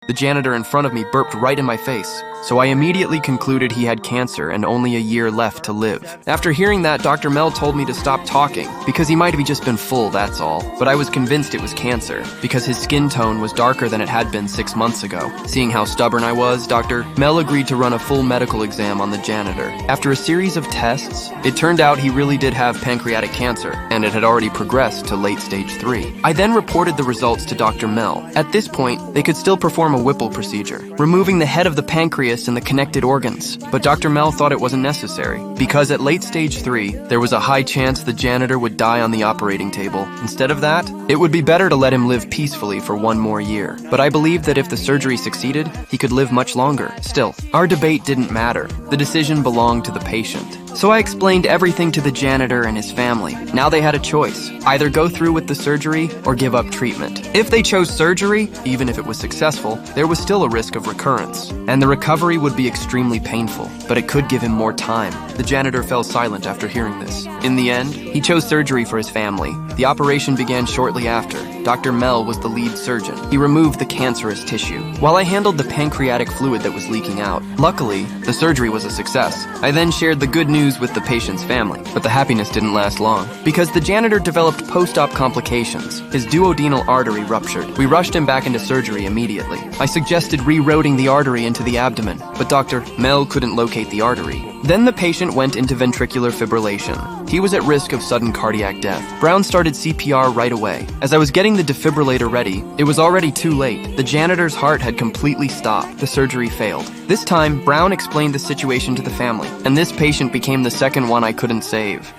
The janitor in front of me burped right in my face, so I immediately concluded he had cancer and only a year left to live. After hearing that, Dr. Mel told me to stop talking, because he might have just been full, that's all. But I was convinced it was cancer, because his skin tone was darker than it had been 6 months ago. Seeing how stubborn I was, Dr. Mel agreed to run a full medical exam on the janitor. After a series of tests, it turned out he really did have pancreatic cancer, and it had already progressed to late stage 3. I then reported the results to Dr. Mel. At this point, they could still perform a Whipple procedure, removing the head of the pancreas and the connected organs. But Dr. Mel thought it wasn't necessary, because at late stage 3, there was a high chance the janitor would die on the operating table. Instead of that, it would be better to let him live peacefully for 1 more year. But I believed that if the surgery succeeded, he could live much longer. Still, our debate didn't matter. The decision belonged to the patient. So I explained everything to the janitor and his family. Now they had a choice: either go through with the surgery or give up treatment. If they chose surgery, even if it was successful, there was still a risk of recurrence, and the recovery would be extremely painful, but it could give him more time. The janitor fell silent after hearing this. In the end, he chose surgery for his family. The operation began shortly after. Dr. Mel was the lead surgeon. He removed the cancerous tissue, while I handled the pancreatic fluid that was leaking out. Luckily, the surgery was a success. I then shared the good news with the patient's family, but the happiness didn't last long, because the janitor developed post-op complications. His duodenal artery ruptured. We rushed him back into surgery immediately. I suggested rerouting the artery into the abdomen, but Dr. Mel couldn't locate the artery. Then the patient went into ventricular fibrillation. He was at risk of sudden cardiac death. Brown started CPR right away. As I was getting the defibrillator ready, it was already too late. The janitor's heart had completely stopped. The surgery failed. This time, Brown explained the situation to the family, and this patient became the second one I couldn't save.